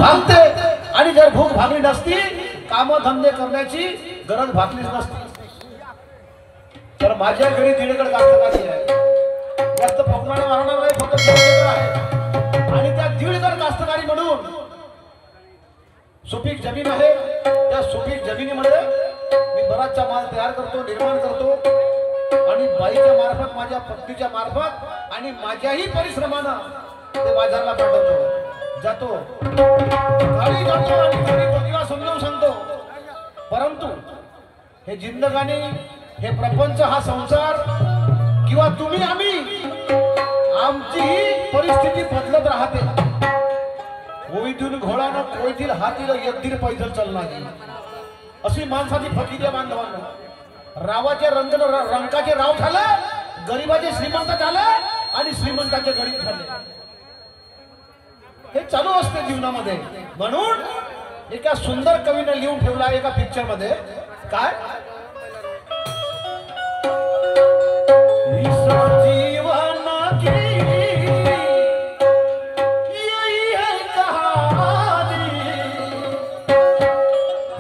भागते आणि जर भूक भागली नसती कामधंदे करण्याची गरज भागलीच नसती। तर माझ्या घरी दीडकड कास्तकारी आहे, जास्त फकमाने मारणार नाही, फक्त दीडकड आहे आणि त्या दीडकड कास्तकारी म्हणून सुपीक जमीन आहे। त्या सुपीक जमिनीमध्ये मी बराचसा माल तयार करतो, निर्माण करतो आणि बाईच्या मार्फत, माझ्या पत्नीच्या मार्फत आणि माझ्याही परिश्रमानं ते बाजारला पाठवतो, जातो, गाडी जातो आणि घरी पत्नीला समजावून सांगतो। परंतु हे जिंदगानी, हे प्रपंच, हा संसार किंवा तुम्ही आम्ही, आमची परिस्थिती बदलत राहते। कोयतीन घोडानं कोयतील हातील एक पैदल चालणार अशी माणसाची फकीरी आहे बांधवांनो। रावाचे रंजन रंकाचे राव झाले, गरीबाचे श्रीमंत झाले आणि श्रीमंताचे गरीब झाले। हे चालू असते जीवनामध्ये। म्हणून एका सुंदर कवीने लिहून ठेवला एका पिक्चर मध्ये, काय जीवन की यही है कहानी,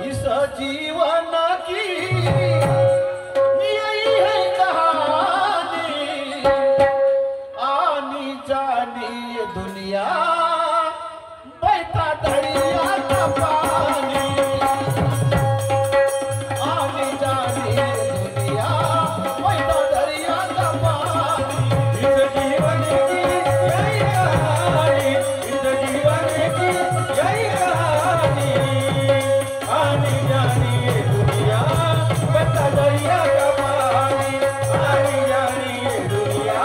इस जीवन की यही है कहानी, आनी जानी दुनिया बहता दरिया का पानी, आनी जानी दुनिया बहता दरिया का पानी, इस जीवन की यही कहानी, इस जीवन की यही कहानी, आनी जानी दुनिया बहता दरिया का पानी, आनी जानी दुनिया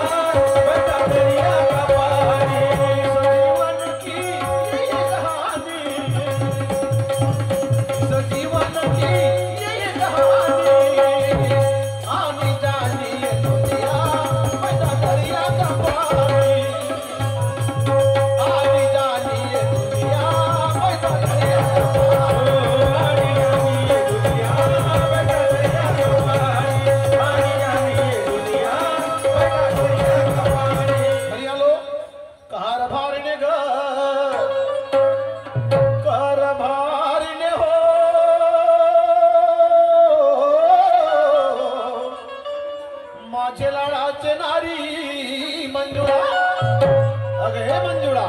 बहता दरिया का पानी, जीवन की यही कहानी, इस जीवन की यही कहानी, आनी जानी दुनिया बहता दरिया का पानी, आनी जानी दुनिया बहता दरिया का पानी, आनी जानी दुनिया बहता दरिया का पानी, आनी जानी दुनिया बहता दरिया का पानी। हरियालो कार भारने ग, कार भारने हो, माझे लाडाचे नारी मंजुळा। अगं हे मंजुळा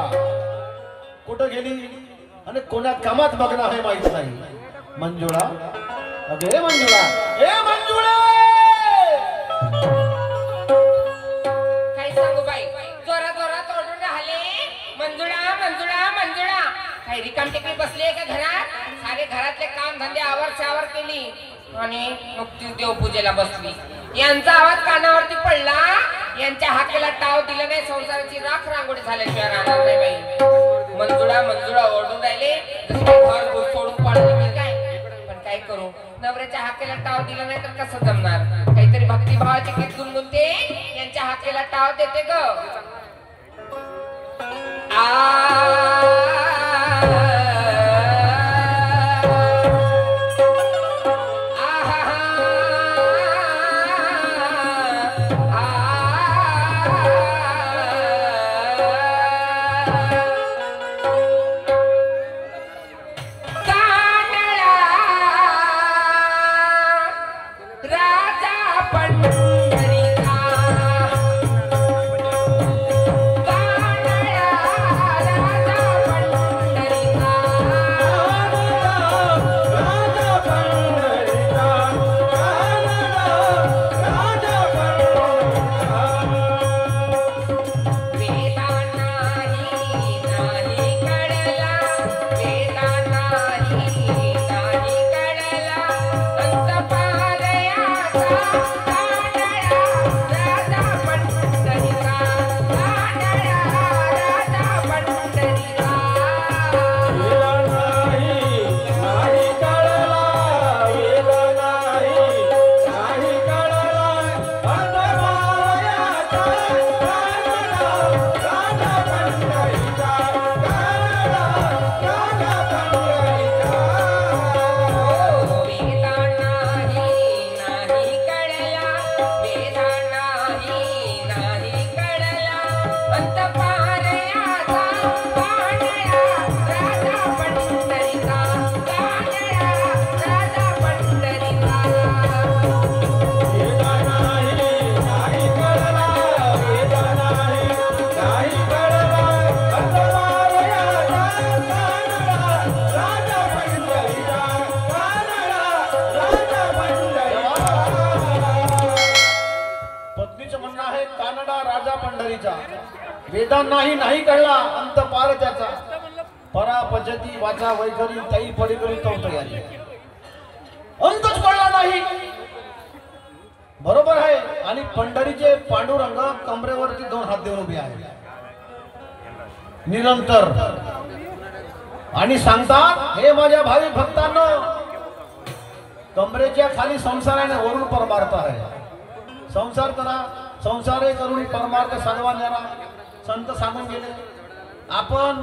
कुठं गेली आणि कोणा कामात बघणं हे माहित नाही। मंजुळा, अगं हे मंजुळा, हे मंजुळा, काय सांगू बाई, जोरा जोरात ओरडून राहिले, मंजुळा मंजुळा मंजुळा। काही रिकाम टेकडी बसली का घरात? सारे घरातले काम धंदे आवर सावर केली आणि नुकतीच देवपूजेला बसली। यांचा आवाज कानावरती पडला, यांच्या हाकेला टाव दिला नाही, संसाराची राख रांगोळी झाल्याशिवाय राहणार नाही बाई। मंजुळा मंजुळा ओरडून राहिले, जसे घर घर सोडून पडले मी काय, पण काय करू, नवऱ्याच्या हाकेला टाव दिला नाही तर कसं जमणार? काहीतरी भक्तिभावाचे गीत गुणगुणते, यांच्या हाकेला टाव देते ग। राजा पंढरीचा कानडा, राजा वेदांनाही नाही कळला अंत पार त्याचा, परापजती वाचा वैखरी तई पडीकरी तयारी, अंतच कळला नाही. बरोबर आहे. आणि पंढरीचे पांडुरंग कमरेवरती 2 हात देऊन उभे आहे निरंतर आणि सांगतात, हे माझ्या भाविक भक्तांनो, कमरेच्या खाली संसाराने वरून परमार्थ आहे. संसार करा, संसारे करून परमार्थ सांगवायला संत सांगून गेले. आपण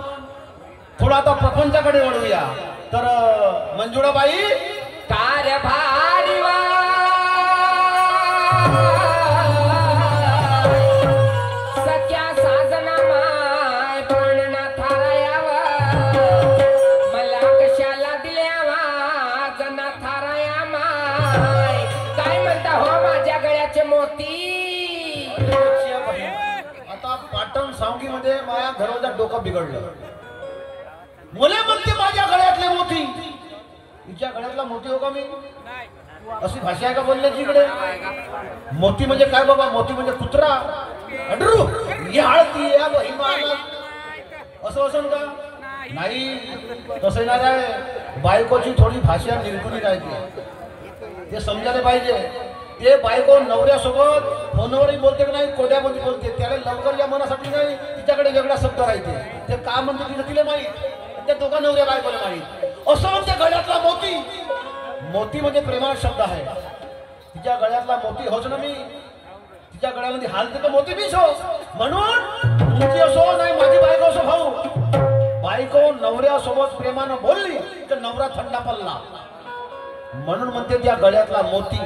थोडा आता प्रपंचाकडे वळूया. तर मंजुळाबाई कारभारी वा सख्या साजना माय प्राणना थारायावा, मला कशाला दिल्यावा जना थाराया माय. काय म्हणता हो माझ्या गळ्याचे मोती. आता पाटण सांगी मध्ये माझ्या घराच्या डोकं बिघडलं. मुले म्हणते माझ्या गळ्यातले मोती. तिच्या गळ्यातला मोती हो का मी? अशी भाषा आहे का बोलण्याची इकडे? मोती म्हणजे काय बाबा? मोती म्हणजे कुत्रा. अडरू ही हळती या बहिमाना असं असं का? नाही, तसं नाही आहे. बायकोची थोडी भाषा निर्गुणी राहते, ते समजायला पाहिजे. ते बायको नवऱ्यासोबत फोनवरही बोलते की नाही, कोड्यामध्ये बोलते. त्याला लवकर या मनासाठी नाही, तिच्याकडे वेगळा शब्द राहते. ते का म्हणते तिला तिला माहीत, त्या दोघा नवऱ्या बायकोला माहीत. असं म्हणते गळ्यातला मोती. मोती म्हणजे प्रेमाचा शब्द आहे. तिच्या गळ्यातला मोती होच ना मी. तिच्या गळ्यामध्ये हालते तर मोती बीच हो. म्हणून तुमची असो नाही माझी बायको असो भाऊ, बायको नवऱ्यासोबत प्रेमानं बोलली तर नवरा थंडा पडला. म्हणून म्हणते त्या गळ्यातला मोती,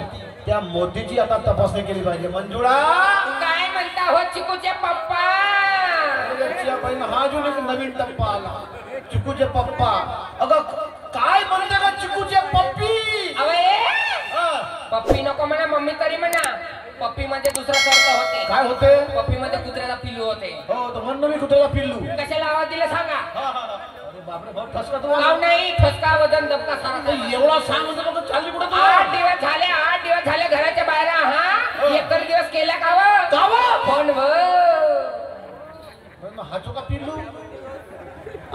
त्या मोतीची आता तपासणी केली पाहिजे. मंजुळा काय म्हणता हो चिकूचे पप्पा. हा जो नवीन टप्पा आला, चिकूचे पप्पा. अगं काय म्हणते का चिकूचे पप्पी? पप्पी नको म्हणा, मम्मी तरी म्हणा. पप्पी मध्ये दुसरा शब्द होते. काय होते? पप्पी मध्ये कुत्र्याला पिल्लू होते. हो, तर म्हणणं मी कुत्र्याला पिल्लू. कशाला आवाज दिला सांगा. अरे बापरे, भाऊ ठसका तू. गाव नाही, ठसका वजन दबका सारा. एवढा सांग म्हणजे मग चालली कुठं? 8 दिवस झाले, 8 दिवस झाले घराच्या बाहेर. हा 1 दिवस केला का फोन हा चोका पिल्लू.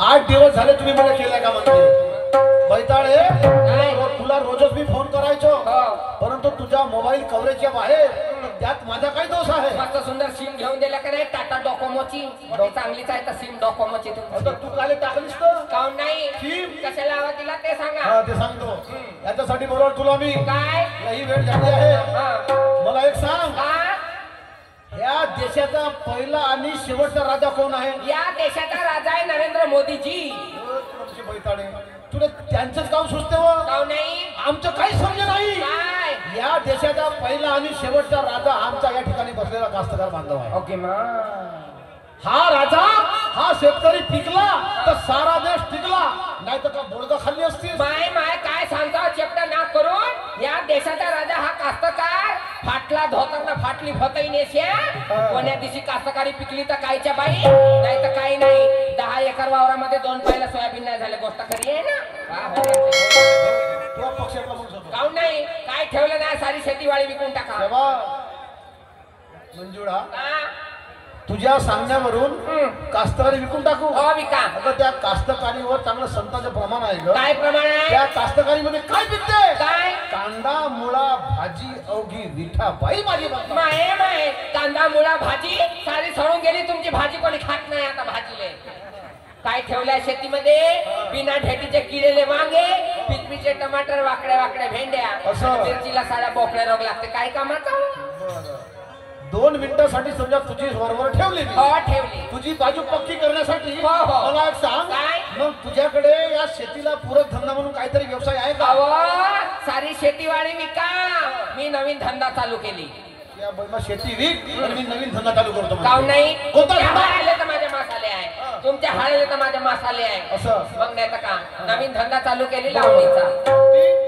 8 दिवस झाले तुम्ही मला केलाय का म्हणते? बैताळे, तुला रोजच मी फोन करायचो, परंतु तुझ्या मोबाईल कव्हरेजच्या बाहेर. त्यात माझा काय दोष आहे? मस्त सुंदर सिम घेऊन दिला का रे टाटा डोकोमोची. चांगलीच आहे तर सिम डोकोमोची. तू काले टाकलीस तर काऊन नाही? सिम कशाला आवाज दिला ते सांगा. हा ते सांगतो. याच्यासाठी बरोबर तुला मी काय ही वेळ झाली आहे. मला एक सांग, या देशाचा पहिला आणि शेवटचा राजा कोण आहे? या देशाचा राजा आहे नरेंद्र मोदीजी. बैताडे, तुला त्यांचंच काम सुचते व काऊन नाही? आमचं काही समज नाही. काय? या देशाचा पहिला आणि शेवटचा राजा आमचा या ठिकाणी बसलेला कास्तकार बांधव आहे. ओके मा. हा राजा, हा शेतकरी टिकला तर सारा देश टिकला, नाही तर का बोडगा खाल्ली असती. माय माय काय सांगता चेपटा नाक करून. या देशाचा राजा हा कास्तकार. फाटला धोतरना फाटली फतई नेश्या. कोण्या दिवशी कास्तकारी पिकली तर कायच्या बाई, नाही तर काही नाही. 10 एकर वावरामध्ये 2 पायला सोयाबीन नाही झाले. गोष्ट खरी आहे ना? पक्षातला माणूस होतो. काऊन नाही? काय ठेवलं नाही, सारी शेतीवाडी विकून टाका. मंजुळा, तुझ्या सांगण्यावरून कास्तकारी विकून टाकू? हो विका. अगं त्या कास्तकारीवर चांगलं संतांचं प्रमाण आहे. काय प्रमाण आहे? त्या कास्तकारीमध्ये काय पिकते? काय? कांदा, मुळा, भाजी, अवघी विठा बाई माझी. माये माये, कांदा मुळा भाजी सारी सडून गेली तुमची भाजी. कोणी खात नाही आता भाजीले. काय ठेवलंय शेतीमध्ये? बिना ढेटीचे किडेले वांगे, पिचपिचे टमाटर, वाकड्या वाकड्या भेंड्या, मिरचीला साड्या बोकड्या रोग लागते. काय कामाचं? 2 मिनिटासाठी समजा तुझी वरवर ठेवली. हो ठेवली. तुझी बाजू पक्की करण्यासाठी हो, हो. मला एक सांग, काय? मग तुझ्याकडे या शेतीला पूरक धंदा म्हणून काहीतरी व्यवसाय आहे का? सारी शेतीवाडी विका. मी नवीन धंदा चालू केली. या बाई शेती विक आणि मी नवीन धंदा चालू करतो. काऊन नाही? कोणता धंदा? हाळले तर माझे मसाले आहे, तुमच्या हाळले तर माझे मसाले आहे. असं मग नाही तर का नवीन धंदा चालू केली लावणीचा.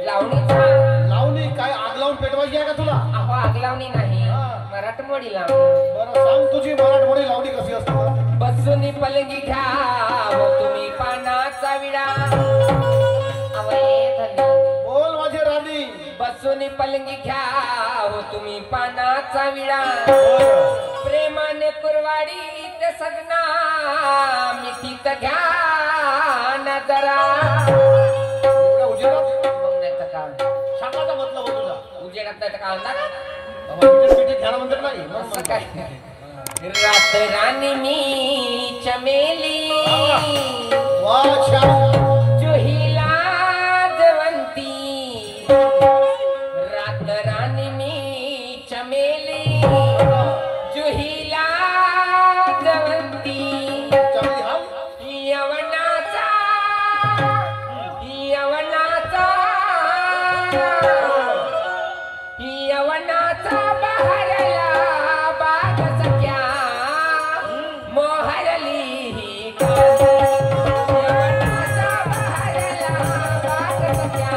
लावणीचा. लावणी काय आग लावून पेटवायची आहे का तुला? अहो आग लावणी नाही, मराठमोळी लावणी. बरं सांग, तुझी मराठमोळी लावणी कशी असते? बसून पलंगी घ्या हो तुम्ही पानाचा विडा. बोल माझी राणी. बसून पलंगी घ्या हो तुम्ही पानाचा विडा. प्रेमाने कुरवाडीत रे सजना मिठीत घ्या नजरा एवढ्या उजेडात मग नाही तर काय सांगायचा मतलब हो तुझा. उजेडात नाही तर काय म्हणतात पिठे घ्यायला म्हणतात नाही मग असं म्हणतात. काय रात राणी मी चमेली वा छान. जुहिला जवंती रात राणी मी चमेली जुहिला जवंती चांगली हाल. यवनाचा यवनाचा यवनाचा बहरला बाग सख्या मोहरली ही कांती. यवनाचा बहरला बाग सख्या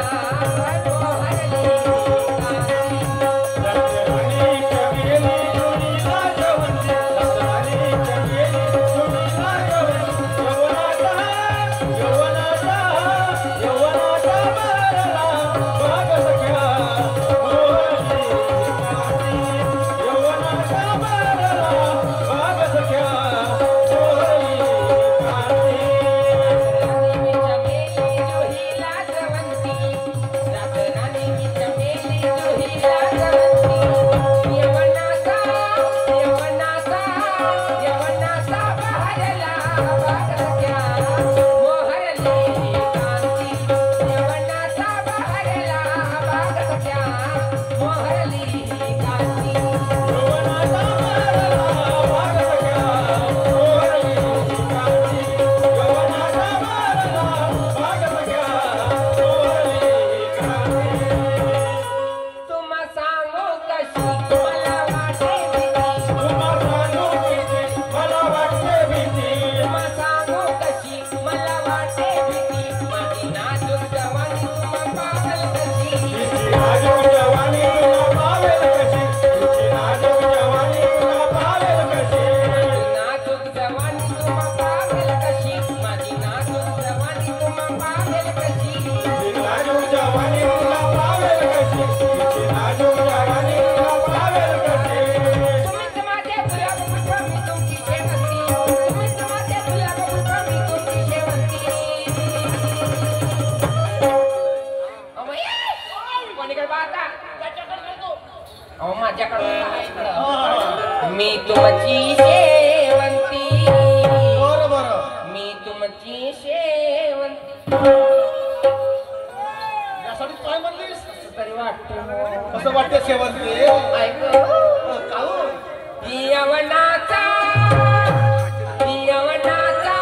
मोहरली ही कांती. राणी मी चमेली जुहिला जवंती रात राणी मी चमेली जुहिला जवंती. यवनाचा यवनाचा यवनाचा बहरला बाग सख्या मोहरली ही कांती. यवनाचा बहरला बाग सख्या मोहरली ही कांती. तुम सांगू कशी मला वाटे भीती. तुम सांगू कशी मला वाटे भीती. माझी नाजूक जवानी तुम पागल कशी. माझी नाजूक जवानी तुम पागल कशी. माझी नाजूक जवानी तुम पागल कशी. तुम्हीच माझे गुलाब पुष्प मी तुमची शेवंती. तुम्हीच माझे गुलाब पुष्प मी तुमची शेवंती. अमये, कोणीकडे पाहता? अहो माझ्याकडे आहे इकडं. मी तुमची शेवंती. बरं बरं. मी तुमची शेवंती. यासाठी काय म्हणलीस असं तरी वाटतं असं वाटतं शेवंती ऐक काहून? यवनाचा यवनाचा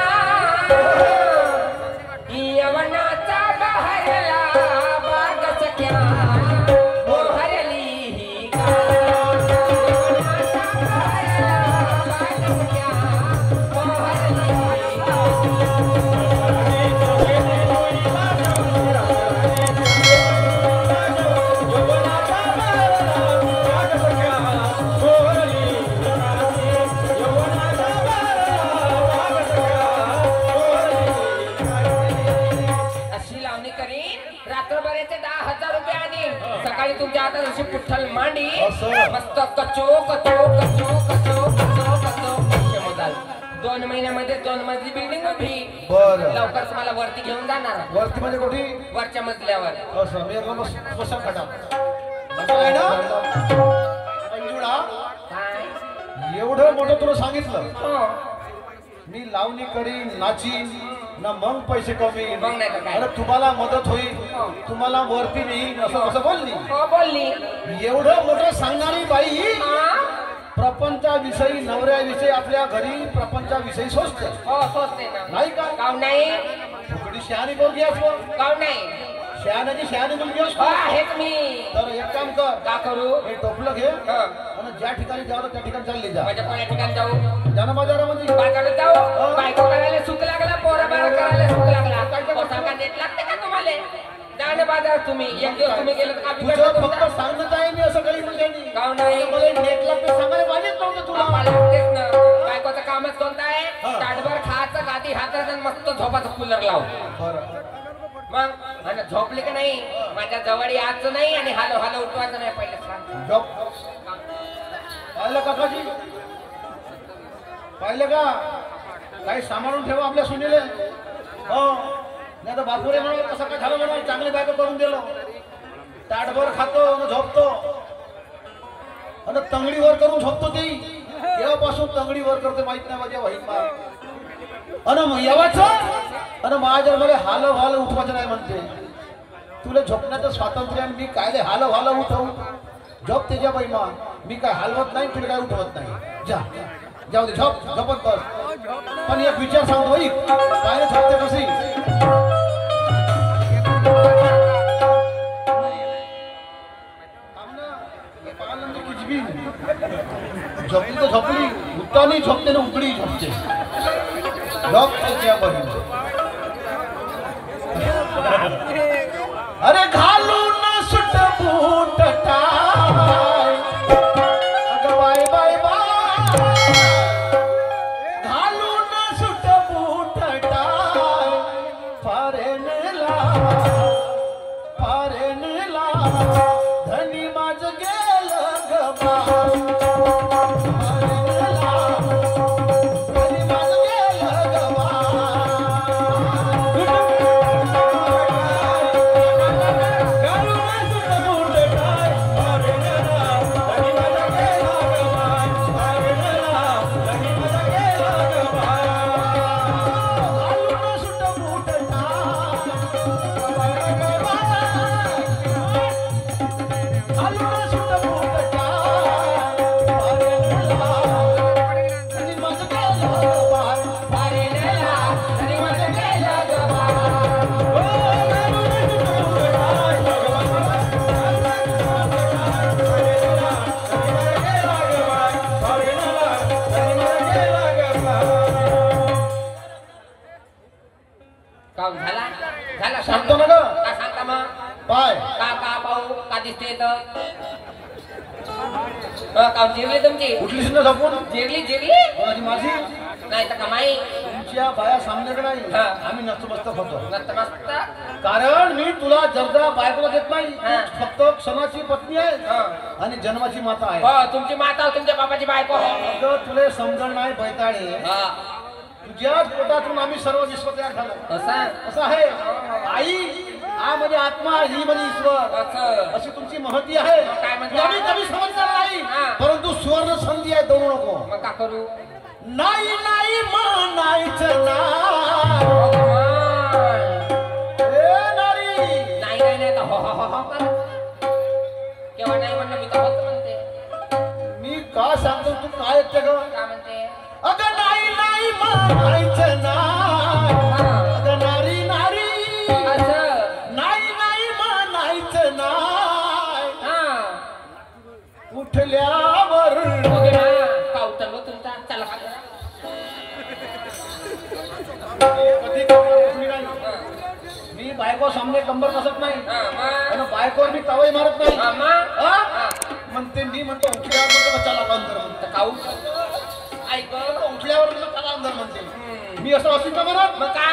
यवनाचा बहरला बाग सख्या मोहरली ही कांती. यवनाचा बहरला बाग सख्या मोहरली ही कांती. अशी लावणी करीन रात्रभराचे 10,000 रुपये आणि सकाळी तुमच्या हातात अशी पुठ्ठल मांडी असं? मस्त कचो कचो कचो कचो कचो कचो पैसे मोजाल. 2 महिन्यामध्ये 2 मजली बिल्डिंग उभी. बरं. लवकर तुम्हाला वरती घेऊन जाणार वरती म्हणजे कुठे वरच्या मजल्यावर. असं मी एकदम स्मशान खटा असं आहे ना मंजुळा. काय एवढं मोठं तुला सांगितलं हो मी लावणी करीन नाचीन ना मग पैसे कमी मग नाही तर काय. अरे तुम्हाला मदत होईल तुम्हाला वरती नेईन असं कसं बोलली हो बोलली. एवढं मोठं सांगणारी बाई हा? प्रपंचाविषयी नवऱ्याविषयी आपल्या घरी प्रपंचाविषयी सोचते हो सोचते ना. नाही का काव नाही थोडी शहाणी मुलगी असो काव नाही. शहाण्याची शहाणी मुलगी हो असतो आहेच मी. तर एक काम कर का करू? हे टोपलं घे हा. आणि ज्या ठिकाणी जावं त्या ठिकाणी चालली जा माझ्या कोण्या ठिकाणी जाऊ? जाना बाजारामध्ये बाजारात जाऊ. बायको करायला सुख लागला पोरा बारा करायला सुख लागला. पोटाला नेट लागते का तुम्हाला? जा ना बाजारात तुम्ही. एक दिवस तुम्ही गेलं तर का तुझं बिघडतं फक्त तुमचं? सांगणं आहे मी असं काही मुलग्यांनी काव नाही. मला नेट लागतं सांगायला पाहिजेच नव्हतं तुला मला लागतेच ना. बायकोचं कामच कोणतं आहे? हा. ताटभर खायचं गादी हातात आणि मस्त झोपाचं कूलर लाव. बरं मग आणि झोपले की नाही माझ्या जवळ यायचं नाही आणि हालो हालो उठवायचं नाही. पहिले सांग. जॉब पाहिलं काकाजी पाहिलं का काही सांभाळून ठेवा आपल्या सुनेले हो नाही तर बापूरे म्हणाल कसं काय झालं म्हणाल चांगली बायको करून दिलं ताटभर खातो आणि झोपतो आणि तंगडीवर करून झोपतो ती तेव्हापासून तंगडीवर करते माहित नाही माझ्या वाईट आणि येवाचं आणि माझ्या मला हाल हाल उठवायचं नाही म्हणते तुला झोपण्याचं स्वातंत्र्य आणि मी काय रे हाल हाल उठवू झोप त्याच्या बाई मा मी काय हलवत नाही तुला काय उठवत नाही जा जाऊ दे झोप झोपत बस पण एक विचार सांगतो बाई काय झोपते कशी झोपली तर झोपली उठतानी झोपते ना उघडी झोपते झोप त्याच्या बाई अरे घालून सुट बूट टाय अगं बाय बाय बाय घालून सुट बूट टाय फॉरेनला धनी माझ गेलं ग बाय सांगतो ना ग का सांगता मग पाय का पाहू का दिसते का जिरली तुमची कुठली सुद्धा झोपून जिरली कोणाची माझी नाही तर कमाई तुमच्या बाया सामन्याकडे नाही हा. आम्ही नतमस्तक होतो मस्त कारण मी तुला जर्दा बायकोला देत नाही हा. तू फक्त क्षणाची पत्नी आहे आणि जन्माची माता आहे हो तुमची माता तुमच्या बाबाची बायको अगं तुला समजण नाही बैताळे तुझ्याच पोटातून आम्ही सर्व विश्व तयार झालो असं आहे आई हा म्हणजे आत्मा ही म्हणजे ईश्वर अशी तुमची महती आहे काय म्हणते? तुला मी कधी समजणार नाही हा. परंतु सुवर्ण संधी आहे दौडू नको मग का करू नाही नाही म्हणायचं ना नाही तर हो केव्हा नाही म्हणलं मी तर होत म्हणते मी का सांगतो तू काय येते ग काय म्हणते अगं नाही नाही म्हणायचं ना अगं नारी नारी असं नाही नाही म्हणायचं ना उठल्यावर ओके ना का उतरलो तुमचा चला का कधी कंबर नाही मी बायको सामने कंबर कसत नाही आणि बायकोवर मी तवई मारत नाही हा? म्हणते मी म्हणतो उठल्यावर म्हणतो चला अंदर म्हणतो काऊ ऐक उठल्यावर म्हणतो चला अंदर म्हणते मी असं असेल का म्हणत मग का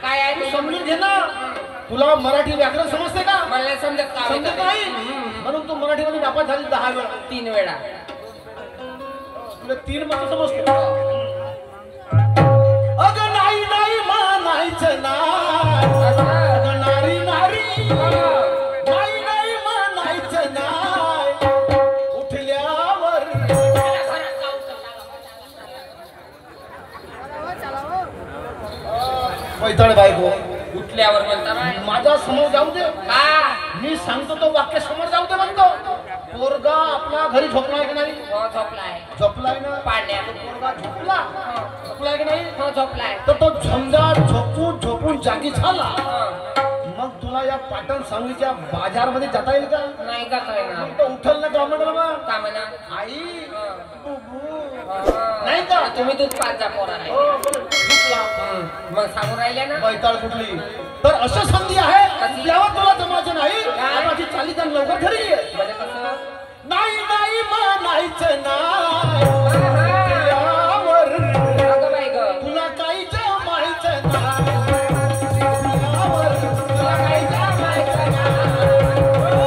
काय आहे तू ते? समजून घे ना तुला मराठी व्याकरण समजते का मला नाही समजत का समजत नाही म्हणून तू मराठीमध्ये नापास झाली 10 वेळा 3 वेळा तुला 3 मध्ये समजते अगं नाही नाही म्हणायचं ना अगं नारी नारी नाही नाही म्हणायचं ना उठल्यावर पैताळ बायको उठल्यावर म्हणता बाय माझा समोर जाऊ दे का मी सांगतो तो वाक्य समोर जाऊ दे म्हणतो पोरगा आपल्या घरी झोपलाय की नाही हो झोपलाय झोपलाय ना पाण्यात पोरगा झोपलाय की नाही हो झोपलाय तर तो झंझा झोपून झोपून जागी झाला हं. मग तुला या पाटण सांगलीच्या बाजारमध्ये जाता येईल का नाही जात आहे ना तो उठल ना गव्हर्नमेंटला मग का म्हणा आई बुबू. हं. नाही का तुम्ही दूध पाच जा पोरा नाही हो, बरं, झोपला. मग सांगून राहिले ना बैताळ कुठली तर अशा संधी आहे कशी? तेव्हा तुला जमायचं नाही काय? माझी चाली जाण लवकर घरी ये. म्हणजे कसं नाही नाही म्हणायचं नाही हा, हा. त्यावर अगं बाई ग तुला काही जमायचं नाही त्यावर तुला काही जमायचं नाही.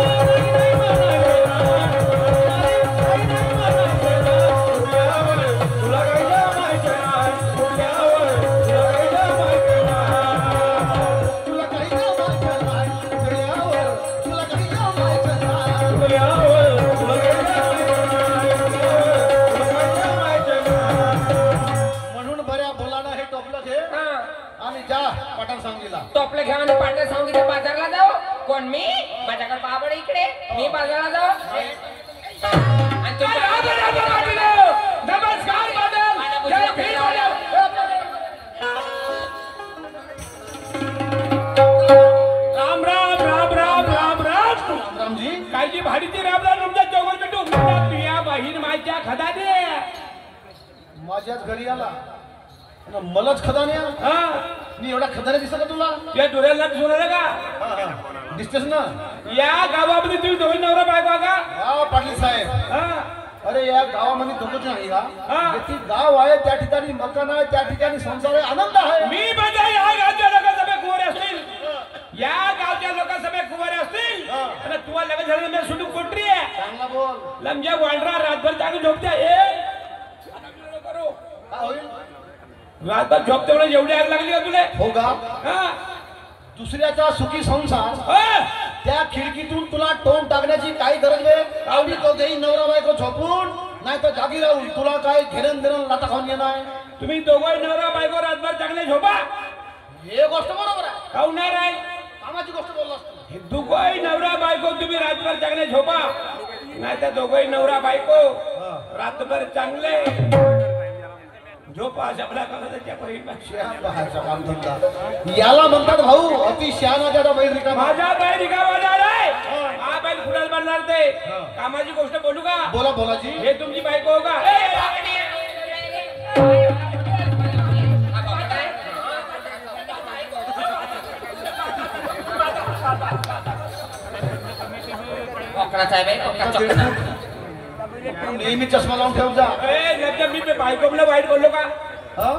कोण मी माझ्याकडे बाबड इकडे मी बाजाराला जाऊ आणि नमस्कार राम राम राम राम राम राम रामजी कायची भाडीची राम राम तुमच्या चौघर भेटू तुझ्या बहीण माझ्या खदाने माझ्याच घरी आला आणि मलाच खदाने हा मी एवढा खदाने दिसत का तुला त्या डोळ्याला सोडलं का दिसतेस ना या गावामध्ये तुम्ही दोन नवरा बायको का हा पाटील साहेब हा अरे या गावामध्ये दोघंच नाही का हा. ती गाव आहे त्या ठिकाणी मकान आहे त्या ठिकाणी संसार आहे आनंद आहे मी म्हणजे या गावच्या लोकांसभे कुवारे असतील या गावच्या लोकांसभे कुवारे असतील हा. आणि तुला लगेच झालं मी सुटून कोटरी आहे चांगला बोल लमजा वांडरा रातभर जागी झोपत्या ए करू काय होईल रातभर झोपते म्हणून एवढी आग लागली का तुला हो का हा दुसऱ्याचा सुखी संसार हा. त्या खिडकीतून तुला टोन टाकण्याची काही गरज नाही आम्ही तो देई नवरा बायको झोपून नाही तर जागी राहून तुला काय घेणं देणं लाता खाऊन येणार तुम्ही दोघं नवरा बायको रातभर चांगले झोपा हे गोष्ट बरोबर आहे खाऊ नाही राहील कामाची गोष्ट बोललास तू हे दोघंही नवरा बायको तुम्ही रातभर चांगले झोपा नाही तर दोघंही नवरा बायको रातभर चांगले झोपा शबला त्याच्या बहीण शहाण बाहेरचा कामधंदा याला म्हणतात भाऊ अति शहाणा बैल रिकामा माझा बैल रिकामा झालाय हा बैल कुणाला बनणार ते कामाची गोष्ट बोलू का बोला बोलाजी हे तुमची बायको हो का कोकणाचा आहे बाई कोकणा चॉकणा नेहमी चष्मा लावून ठेव जा मी बायको म्हणलं वाईट बोललो का हा?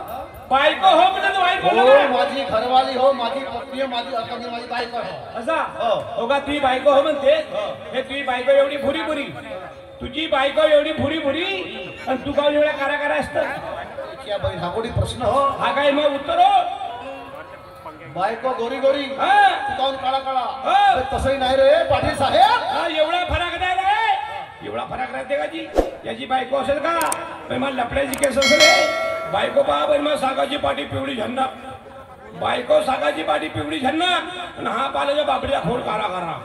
बायको हो म्हणलं वाईट बोललो हो का माझी घरवाली हो माझी पत्नी हो माझी अपत्नी माझी बायको आहे असा हो. हो का तुझी बायको हो म्हणते हे तुझी बायको एवढी भुरी भुरी तुझी बायको एवढी भुरी भुरी आणि तू का एवढ्या कारा कारा असत या बैल हाकोडी प्रश्न हो हा काय मग उत्तर हो बायको गोरी गोरी हा. तू काऊन काळा काळा हा. अरे तसंही नाही रे पाटील साहेब हा, एवढा फरक नाही रे एवढा फरक राहते का जी याची बायको असेल का पण मला लपड्याची केस असेल बायको पहा पण मग सागाची पाठी पिवळी झन्ना बायको सागाची पाठी पिवळी झन्ना आणि हा पाल्याच्या बाबडीला खोड कारा कारा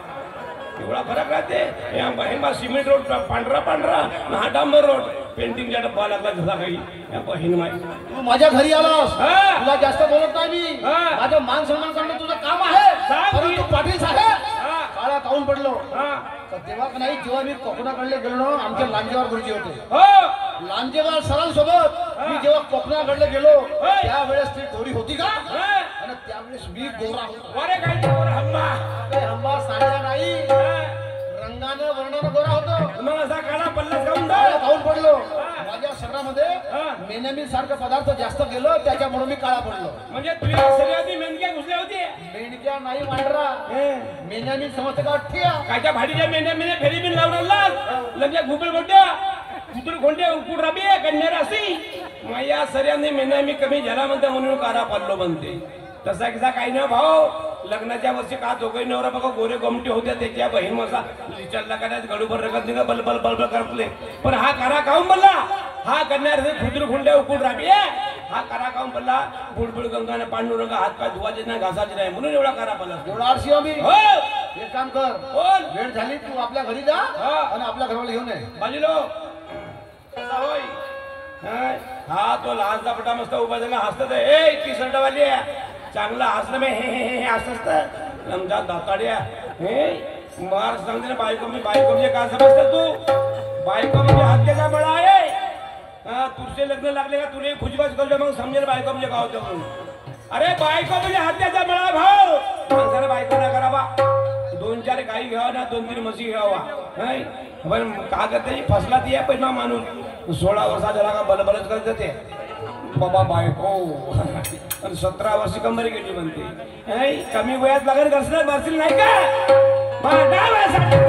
एवढा फरक राहते या बहीण सिमेंट रोड पांढरा पांढरा आणि हा डांबर रोड पेंटिंगचा डब्बा लागला जसा काही या बहीण माई तू माझ्या घरी आलास हा. तुला जास्त बोलत नाही मी हा. माझं मान सन्मान करणं तुझं काम आहे सांग की. परंतु पाटील साहेब हा. काळा काऊन पडलो हा तर तेव्हा का नाही जेव्हा मी कोकणाकडले गेलो ना आमचे लांजेवार गुरुजी होते हो लांजेवार सरांसोबत मी जेव्हा कोकणाकडले गेलो होय. त्यावेळेस ती गोरी होती का हा. आणि त्यावेळेस मी गोरा होतो अरे काय ते पोरं हम्मा ते हंबा सांगला नाही हा. रंगानं वर्णानं गोरा होतो मग असा काळा पल्ला जाऊन काळा काऊन पडलो हा. माझ्या शरीरामध्ये हा. मेनॅमिन सारखं पदार्थ जास्त गेलो त्याच्यामुळे मी काळा पडलो म्हणजे तुझ्या शरीरात मेंढक्या घुसल्या होत्या मेंढक्या नाही मांडरा मेनॅमिन समजते का ठिया कायच्या भाडीच्या मेंढ्या मेंढ्या फेरी बिन लावणार लग्या घुबळ गोट्या कुत्र खोंड्या उकुड राबी कन्या राशी माझ्या शरीराने मेंढ्या मी कमी झाला म्हणते म्हणून कारा पडलो म्हणते तसा किसा काही नाही भाऊ लग्नाच्या वर्षी का दोघे नवरा बघा गोरे गोमटे होत्या त्याच्या बहीण मसा विचारला का गडूभर रगत नाही का बल बल बल बल करतले पण हा कारा काऊन बोलला हा कन्या खुद्र खुंड्या उकुड राबी हा कारा काऊन बोलला बुडबुड गंगाने पांडुरंग हात पाय धुवायचे नाही घासायचे नाही म्हणून एवढा कारा पडला एवढा आळशी हो मी हो एक काम कर बोल वेळ झाली तू आपल्या घरी जा हा. आणि आपल्या घराला घेऊन ये बाजूलो कसा होय हा तो लहानसा पटा मस्त उभा झाला हसत ए टी शर्ट वाली चांगला हसणं मी हे असत लमजा दाताड्या हे मार सांगते ना बायको म्हणजे काय समजत तू बायको म्हणजे हत्याचा बळा आहे हा तुझे लग्न लागले का तुला खुशबाज करतो मग समजेल बायको म्हणजे काय होतं म्हणून अरे बायको म्हणजे हत्याचा बळा भाऊ माणसाने बायको ना करावा 2-4 गाई घ्यावा ना 2-3 म्हशी घ्यावा नाही पण का करते फसला ती आहे पहिला माणूस 16 वर्षा झाला का बलबलच करत जाते बाबा बायको आणि 17 वर्षी कंबरी गेली म्हणते नाही कमी वयात लागेल घरसलं बसतील नाही का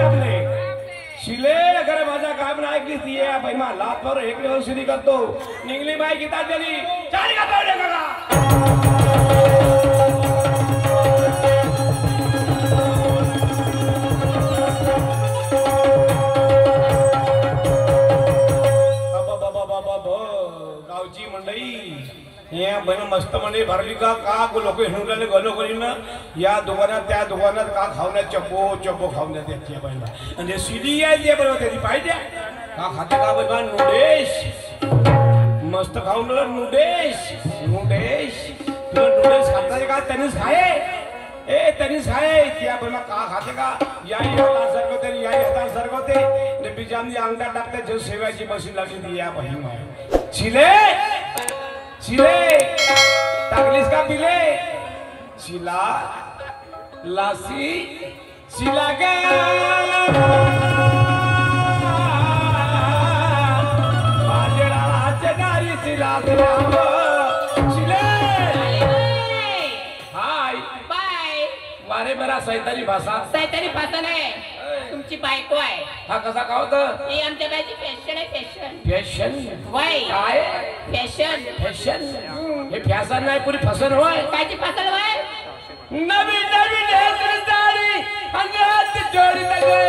आपले शिले अगर माझा काम नाही ऐकलीस ती आहे बाई मा लातवर एक वर्षी करतो निघली बाई गीता दिली 4 का पावले करा गावची मंडई हे बन मस्त मंडई भरली का लोक हिंडले गलो करीन या दुकानात त्या दुकानात का खावण्यात चप्पो चप्पो खावण्यात येते पहिला आणि सिडी आहे ते बरोबर त्याची पाहिजे का खाते का बघा नूडेश मस्त खाऊन नूडेश नूडेश तुला नूडेश खाताय का त्यांनीच खाये ए त्यांनीच खाये त्या बघा का खाते का या हाताला सरकवते या हाताला सरकवते आणि बिजामनी अंगठा टाकते जस सेवाची मशीन लागली ती या बहीण चिले चिले टाकलीस का पिले शिला लासी शिला गा माझ्या नारी शिला शिले हाय बाय वारे बरा सैतानी भाषा सैतानी भाषा नाही तुमची बायको आहे हा कसा का होत ही आमच्या बायची फॅशन आहे फॅशन फॅशन वय काय फॅशन फॅशन हे फॅशन नाही पुरी फसन होय कायची फसल वय नवी नवी नेसदारी अंगात जोडी लगे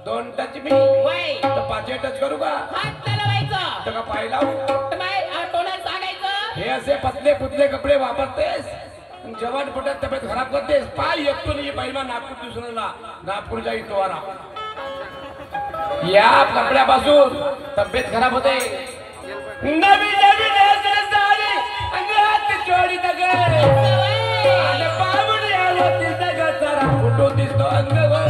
दोन टच मी वय तर पाचवे टच करू का हात चालवायचं तर का पाय लावू टोनर सांगायचं हे असे पतले पुतले कपडे वापरतेस जवान पोटात तब्येत खराब करतेस पाय एकतो नाही बाईमा नागपूर दुसऱ्याला नागपूर जाई तोरा या कपड्यापासून तब्येत खराब होते नवी नवी नेसदारी अंगात जोडी लगे आणि बाबडी आवाती जगा जरा फोटो दिसतो अंगवर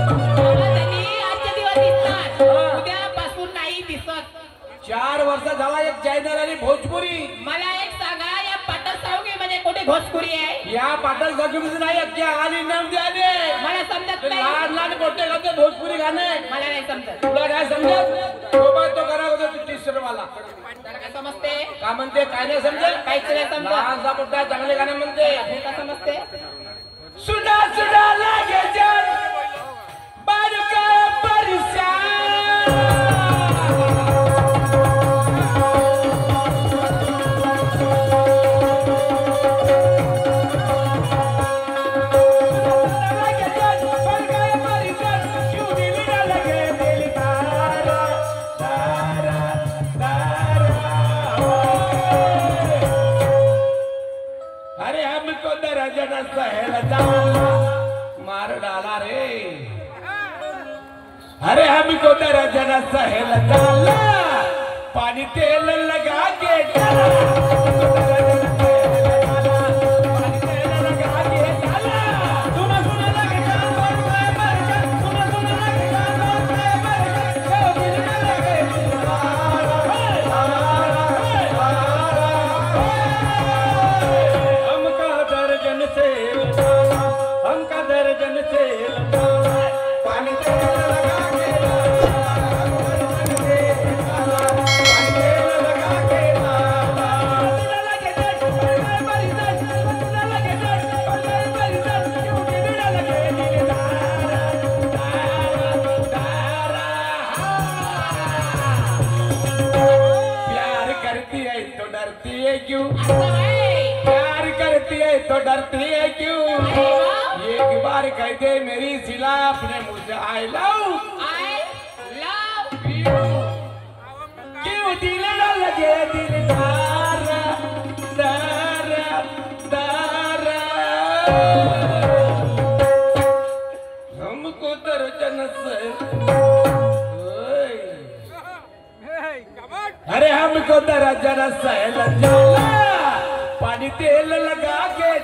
आजचे दिवस दिसतात उद्यापासून नाही दिसत 4 वर्ष झाला एक चॅनल आणि भोजपुरी मला एक सांगा या पाटण सावगी मध्ये कुठे घोसखोरी आहे या पाटण सावगीमध्ये नाही अख्ख्या आली नाम द्याने मला समजत नाही लहान लहान मोठे गाते भोजपुरी गाणे मला नाही समजत तुला काय समजत तो बाय तो करा होता टीचर वाला त्याला काय समजते का म्हणते काय नाही समजत काहीच नाही समजत लहानसा मोठा चांगले गाणे म्हणते हे का समजते सुना सुना लागे जान बारू का परिशान अरे हमको दर्जन सहल मार डाला रे अरे हमको दर्जन सहल डाला पानी तेल लगा के डाला प्यार करती है तो डरती है क्यों एक बार कह दे मेरी सिला अपने मुंह से आई लव यू क्यों दिल न लगे दिलदार दार दार हमको दर्जन से अरे हमको दर्जन सहल जाला पानी तेल लगा के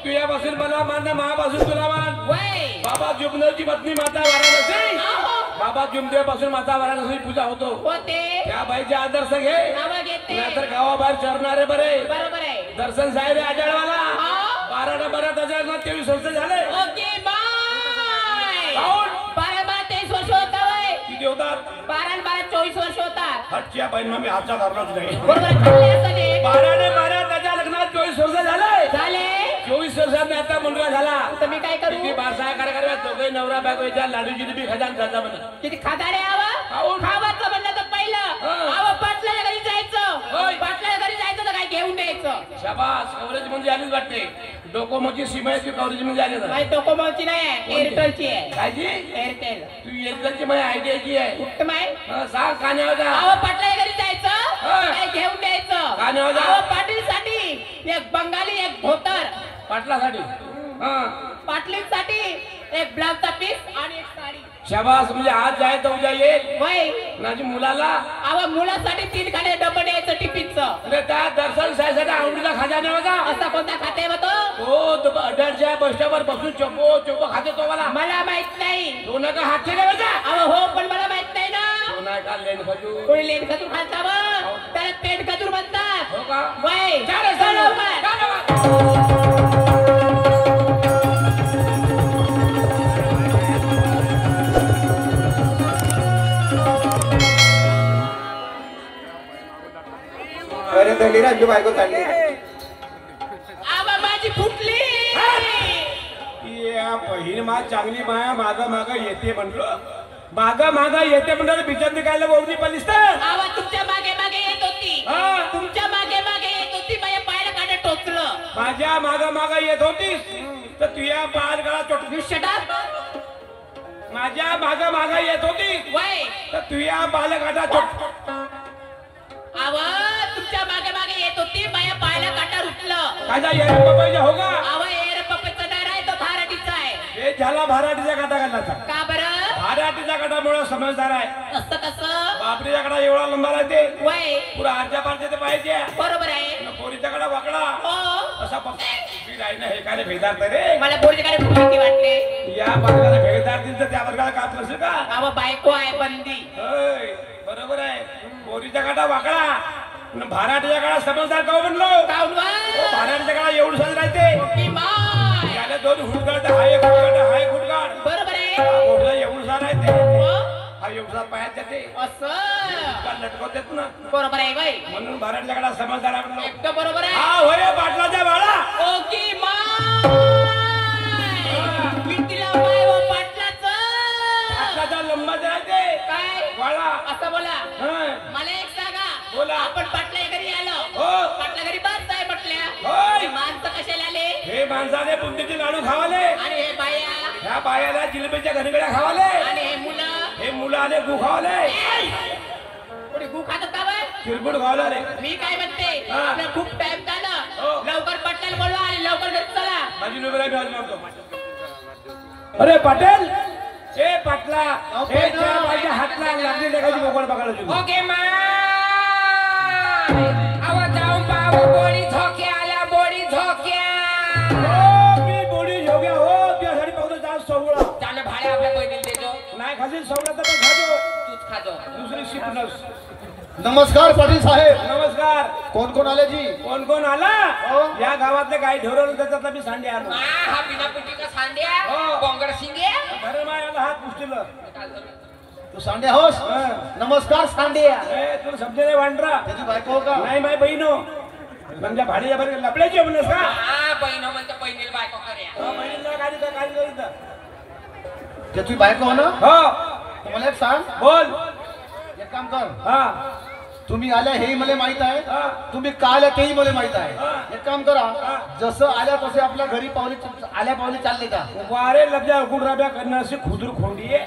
तुझ्यापासून मला मान महापासून तुला मान बाबा जुमदेवची पत्नी माता वाराणसी बाबा जुमदेव पासून माता वाराणसी पूजा होतो त्या बाईचे आदर्श घे नाहीतर गावाबाहेर चरणारे बरे दर्शन साहेब आजाडवाला 12 ना 12 हजार 23 वर्ष झाले. हटच्या बहीण मग मी हातचा धरलोच नाही बरोबर चालले असते 12 त्याच्या लग्नात 24 वर्ष झाले झाले 24 वर्षात आता मुलगा झाला तर मी काय करू किती बारसा कार्यक्रम दोघे नवरा बायकोच्या लाडू जिलेबी खजान जाता म्हणा किती खादाडे खाऊन. खावाचं म्हणलं तर पहिलं हा. आवा पाटलाच्या घरी जायचं होय. पाटलाच्या घरी जायचं तर काय घेऊन द्यायचं शाबास कव्हरेज म्हणजे आलीच वाटते डोकोमोची सीमाची कव्हरेज म्हणजे आली ना माझी डोकोमोची नाही आहे एअरटेलची आहे कायची एअरटेल तू एअरटेलची माझी आयडियाची आहे उत्तम आहे सांग कान्यावर आवा पाटलाच्या घरी जायचं हा. काय घेऊन द्यायचं का नाही होता? आवा पाटीलसाठी एक बंगाली एक धोतर पाटलासाठी हा पाटलींसाठी एक ब्लाउजचा पीस आणि एक साडी शाबास म्हणजे आज जाय तर उद्या येईल वय माझी मुलाला आवा मुलासाठी 3 खाणे डबं द्यायचं टिफिनचं म्हणजे त्या दर्शन सायसाठी आवडीचा खजाना होता असा कोणता खाते होतो तो अड्ड्याच्या बस स्टॉपवर बसून चोपो खाते तो मला मला माहित नाही तो नका हात ठेका बसा अहो हो पण मला माहित नाही ना तो नाही का लेन खजू कोणी लेट खजूर खातावं त्याला पेट खजूर म्हणतात हो का वय चालेल, चल चालेल. लवकर. चालेल. अरे दली राजू बायको चालली आवा माझी फुटली या बहीण मा चांगली माया माग येते म्हणलं माग येते म्हणलं बिचार निघायला बोलली पलिस्त आवा तुमच्या मागे मागे येत होती हा. तुमच्या मागे मागे येत होती माझ्या पायाला काटा टोचलं माझ्या माग येत होतीस तर तुझ्या बाल गळा चोट You shut up. माझ्या माग येत होती वय तर तुझ्या बालकाटा चोट आवा तुमच्या मागे मागे येत होती माझ्या पायाला काटा रुटलं माझ्या येणार पाहिजे हो का आवा एअर पप्पाचा डार आहे तो भाराटीचा आहे हे झाला भाराटीचा काटा घालायचा का बरं भाराटीचा काटा मुळे समजदार आहे असं कसं बापरीचा कडा एवढा लंबा राहते वय पुरा आरच्या पारच्या ते पाहिजे बरोबर आहे पोरीचा कडा वाकडा हो असा उभी राही ना हे काय भेदार रे मला बोलण्याकडे भूमिती वाटते या वर्गाला भेदार दिल तर त्या वर्गाला कापलं असेल का आवा बायको आहे बंदी होय, बरोबर आहे पोरीचा काटा वाकडा न भाराटीचा काळा समजदार का म्हणलो काऊनवा भाराटीचा काळा एवढं सज राहते की माय त्याला 2 हुडगाड हाय एक हुडगाड हाय हुडगाड बरोबर आहे मोठा एवढा राहते हो? हा एवढा पायात जाते असं का लटकवतात ना बरोबर आहे बाई म्हणून भाराटीचा काळा समजदार आहे म्हणलो एकदम बरोबर आहे हा होय पाटलाच्या बाळा ओके माय विठीला माय व पाटलाचं पाटलाचा लंबा राहते काय बाळा असं बोला हा मला एक सांगा बोला. आपण पाटला घरी आलो हो. पाटला घरी बस आहे म्हटल्या होय माणसं कशाला आले हे माणसाने बुंदीचे लाडू खावाले आणि हे बाया ह्या बायाला जिलेबीच्या घरगड्या खावाले आणि हे मुलं हे मुलं आले गु खावाले कोणी गु खातात का बाय किरपुट खावाले रे मी काय म्हणते हा. आपलं खूप टाइम हो. झालं लवकर पाटलाला बोलवा आणि लवकर घरी चला माझी नोकरी मी आज मारतो अरे पाटील ए पाटला हे त्या बाईच्या हातला लागली लेखाची मोकळ बघायला तुम्ही ओके माय आवा जाऊन पाव बोडी झोक्या आला बोडी झोक्या मी बोडी योग्य हो त्यासाठी फक्त जाऊ सवळा त्याने भाड्या आपल्या बहिणीला देतो नाही खाशील सवळा तर पण खाजो तूच खातो दुसरी शिप नस नमस्कार पाटील साहेब नमस्कार कोण कोण आले जी कोण आला हो. या गावातले काही ढोरवलं त्याच्यातला मी सांडे आलो हा बिना पिटीचा सांड्या हो. बोंगड शिंगे बरं मायाला हात पुसतील तू सांडे होस नमस्कार सांडे ए तू समजे वांडरा त्याची बायको हो का नाही माय बहीण हो म्हणजे भाडीच्या बरं लपड्याची म्हणस का हा बहीण म्हणते बहिणीला बायको कर्या बहिणीला काय करीत त्याची बायको हो ना हो तुम्हाला एक सांग बोल एक काम कर हा तुम्ही आल्या हेही मला माहित आहे हा. तुम्ही का आल्या तेही मला माहित हा. आहे एक काम करा जसं आल्या तसे आपल्या घरी आल्या पावले चालले का वारे लब्जा उकुडराब्या करणार अशी खुदूर खोंडी आहे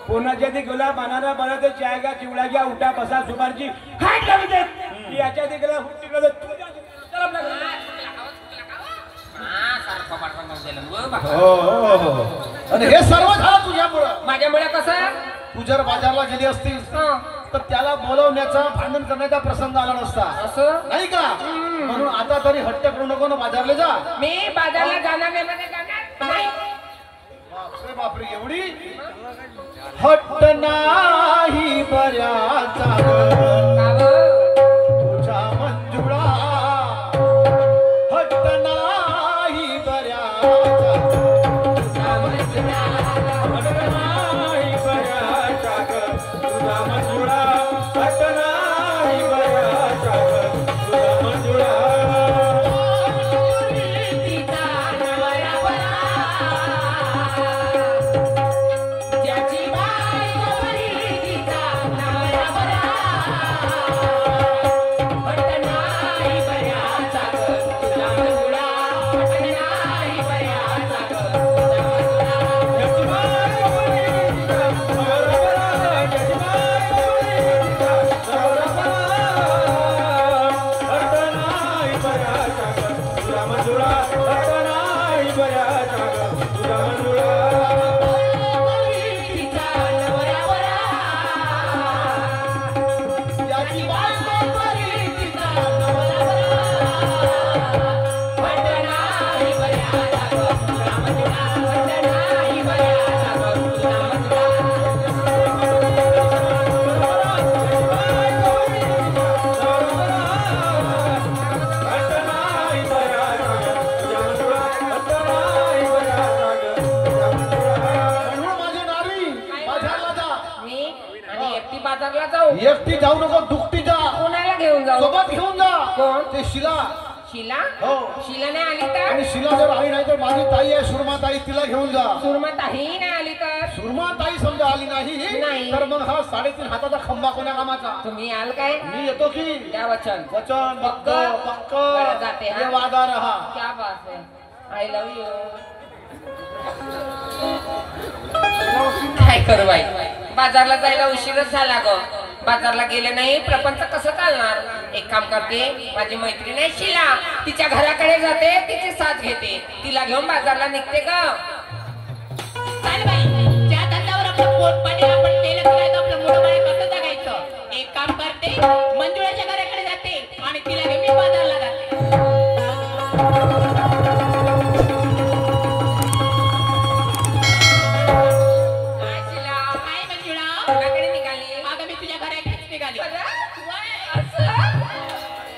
कोणाच्या ती गेला बनाना बनाते चाय घ्या चिवडा घ्या उठा बसा सुपारची हात लावी देत याच्या ती गेला तिकडे चल आपल्या घरी. आणि हे सर्व झालं तुझ्यामुळं माझ्यामुळे कसं तू जर बाजारला गेली असतीस तर त्याला बोलवण्याचा भांडण करण्याचा प्रसंग आला नसता असं नाही का म्हणून आता तरी हट्ट करू नको ना बाजारला जा मी बाजारला जाणार नाही बापरे बापरे एवढी हट्ट नाही बऱ्याचा तुझा मंजुळा हट्ट नाही बऱ्याचा तुझा मंजुळा हट्ट नाही बऱ्याचा ग, तुझा मंजुळा हट्ट नाही मी आणि एकटी बाजारला जाऊ एकटी जाऊ नको, दुकटी जा, कोणाला घेऊन जाऊ सोबत घेऊन जा. कोण? ते शिला. शिला हो. शिला नाही आली तर आणि शिला जर आली नाही तर माझी ताई आहे सुरमा ताई, तिला घेऊन जा. सुरमा ताही नाही आली तर सुरमा ताई समजा आली नाही नाही. तर मग हा 3.5 हाताचा खंबा कोण्या कामाचा. तुम्ही याल काय मी येतो की. द्या वचन वचन पक्क पक्क. बरं, जाते हा. ये वादा रहा. क्या बात है आय लव्ह यू काय करू बाई बाजारला जायला उशीरच झाला ग बाजारला गेले नाही प्रपंच कसं चालणार एक काम करते माझी मैत्रीण आहे शिला तिच्या घराकडे जाते तिची साथ घेते तिला घेऊन बाजारला निघते ग चाल बाई ज्या धंद्यावर आपलं पोट पाणी आपण तेल करायचं आपलं मुडं बाळ कसं जगायचं एक काम करते मंजुळाच्या घराकडे जाते आणि तिला घेऊन मी बाजारला जाते काय शिला काय मंजुळा घराकडे निघाली अगं मी तुझ्या घराकडेच निघाली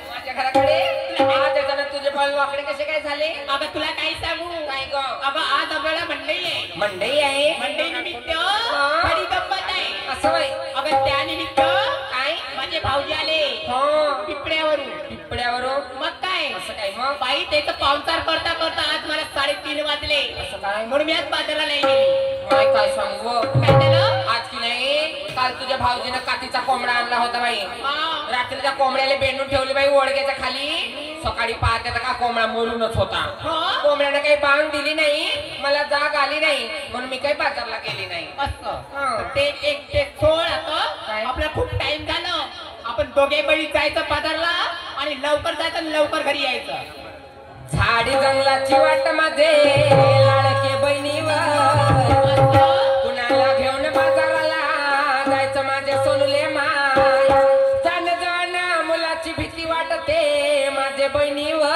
माझ्या घराकडे आज त्याच्यानं तुझे पाऊल वाकडे कसे काय झाले अगं तुला काय सांगू काय ग अगं आज आपल्याला मंडई आहे मंडई आहे मंडई निमित्त खरी गंमत आहे असं बाई अगं त्यानिमित्त काय माझे भाऊजी आले हो पिपड्यावरून पिपड्यावरून मग काय असं काय मग बाई त्याचं पाहुणचार करता करता आज मला 3:30 वाजले असं काय म्हणून मी आज बाजाराला नाही गेली काय काय सांगू काय झालं आज की नाही काल तुझ्या भाऊजीनं काठीचा कोंबडा आणला होता बाई हा. रात्रीच्या कोंबड्याला बेंडून ठेवली बाई ओळखेच्या खाली सकाळी पाहते तर का कोंबडा मरूनच होता हा? कोंबड्याने काही बांग दिली नाही मला जाग आली नाही म्हणून मी काही बाजारला गेली नाही असं हा. तर ते एक ते सोड आता काय? आपल्याला खूप टाइम झालं आपण दोघे बळी जायचं बाजारला आणि लवकर जायचं आणि लवकर घरी यायचं झाडी जंगलाची वाट माझे लाडके बहिणीवर कुणाला घेऊन बाजाराला जायचं माझे सोनुले माय जाण जाण मुलाची भीती वाटते माझे बहिणीवर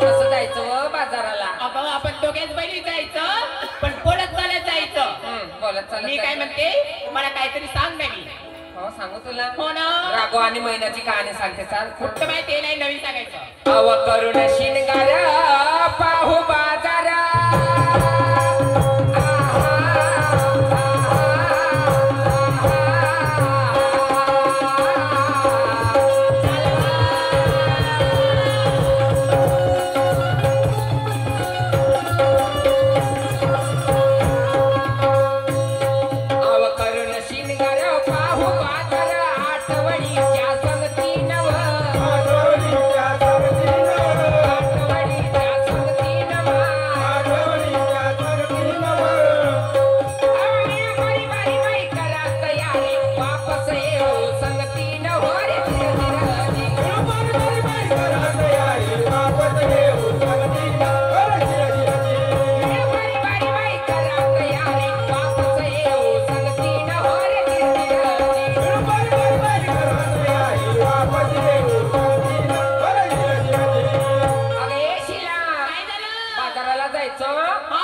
कसं जायचं व बाजाराला अगं आपण दोघेच बळी जायचं पण बोलत चालत जायचं बोलत चालत मी काय जायचं. म्हणते मला काहीतरी सांग ना मी हो सांगू तुला हो ना राघव आणि महिन्याची कहाणी सांगते चाल फक्त बाई ते नाही नवीन सांगायचं अव करुण शिनगार पाहू बाजार अव करुण शिनगार पाहू बाजार आठवडीच्या संगती नव आठवडीच्या संगती नव आम्ही बारी बारी बाई करा तयारी वापस येऊ संगती नव रे फिरती बारी बारी बाई करा तयारी वापस येऊ संगती नव रे अगं ये शिला काय झालं बाजाराला जायचं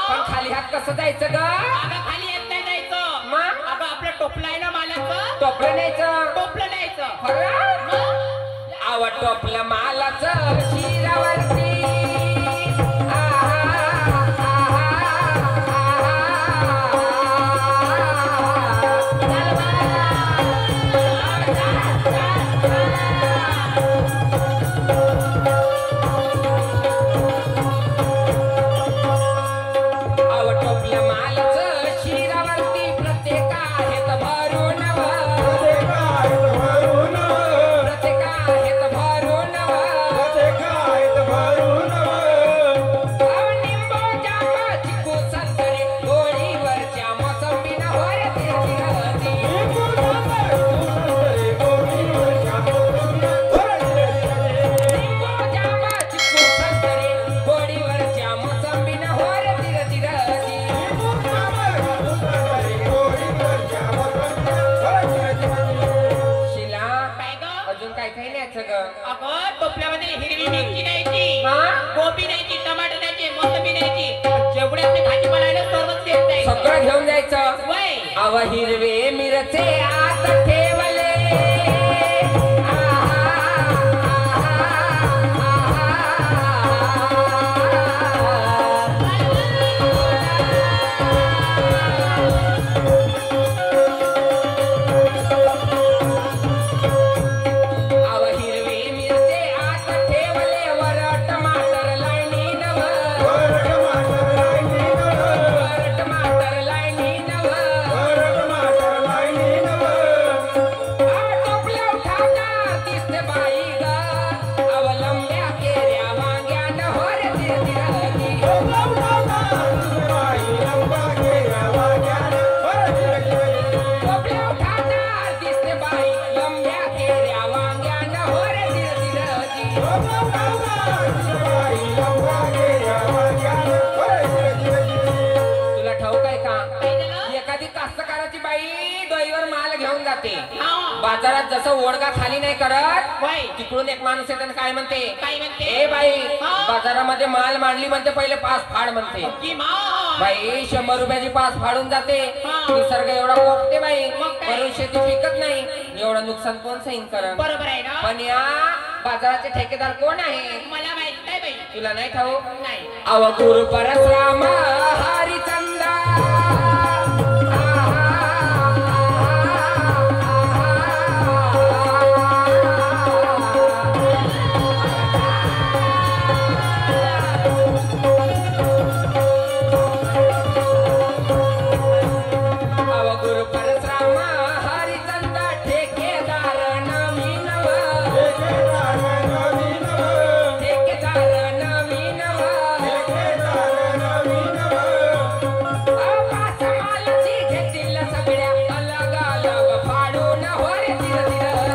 पण खाली हात कसं जायचं ग अगं खाली येत नाही जायचं मग अगं आपलं टोपलं आहे ना मालाचं टोपलं न्यायचं टोपलं न्यायचं खरं मग आव टोपलं मालाचं शिरावरती आव टोपलं मालाचं शिरावरती प्रत्येक आहेत भरून प्रत्येक आहेत भरून निंबो जांबा चिकू संतरे गोळीवरच्या मोसंबीनं होय तिरती निंबो जांबा चिकू संतरे गोळीवरच्या मोसंबीनं होय तिरती शिला काय ग अजून काय काय न्यायचं ग अगं टोपल्यामध्ये हिरवी मिरची न्यायची हा? गोबी न्यायची टमाटर न्यायची मोसंबी न्यायची जेवढे आपले भाजीपाला आहे ना सर्वच घेऊन जायचं सगळं घेऊन जायचं वय अव हिरवे मिरचे आत ठेवले दोईवर माल घेऊन जाते हा. बाजारात जसं ओढगा खाली नाही करत होय. तिकडून एक माणूस येते आणि काय म्हणते काय म्हणते? ए बाई हा. बाजारामध्ये माल मांडली म्हणते पहिले 5 फाड म्हणते की मा बाई 100 रुपयाची 5 फाडून जाते हा. निसर्ग एवढा कोपते बाई मग काय? वरून शेती पिकत नाही एवढं नुकसान कोण सहन करत बरोबर आहे ना. पण या बाजाराचे ठेकेदार कोण आहे मला माहित नाही बाई. तुला नाही ठाऊक नाही. अव गुरु परशुराम हरिचंद्र अव गुरु परशुराम हरिचंद्र ठेकेदार नवीन ठेकेदार नवीन मालाची घेतील सगळ्या अलग अलग फाडून होरे धीर धीर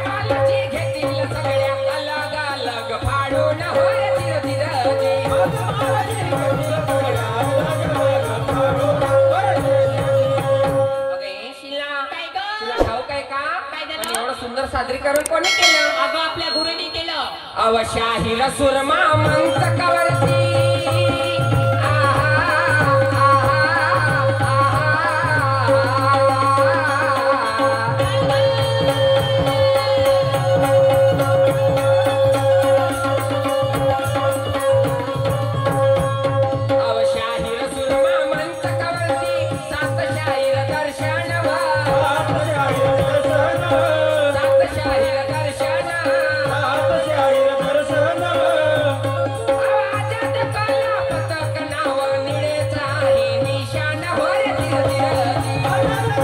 मालाची घेतील सगळ्या अलग अलग फाडून होरे धीर धीर काय ग? तुला ठाऊक आहे का काय झालं? आणि एवढं सुंदर सादरीकरण कोणी केलं अगं आपल्या गुरुनी केलं. अवशाहीर सुरमा मंच कवरती अवशाहीर सुरमा मंच कवरती सात शाहीर दर्शन सात शाहीर दर्शन आवाजात कला पथक नाव निळेचा ही निशाण होरे धीर धीर आवाजात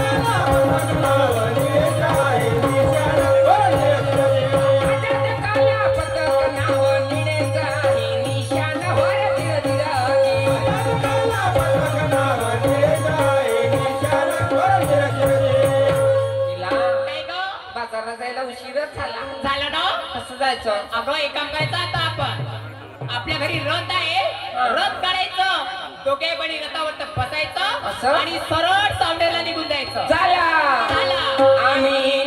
कला पथक नाव निळेचा ही निशाण होरे धीर तिला काय ग? बाजारला जायला उशीरच झाला झालं ना. कसं जायचं अगं एक काम करायचं आता आपण. आपल्या घरी रथ आहे. रथ काढायचं. दोघेपणी रथावर बसायचं असं? आणि सरळ सावनेरला निघून जायचं. झाला झाला. आम्ही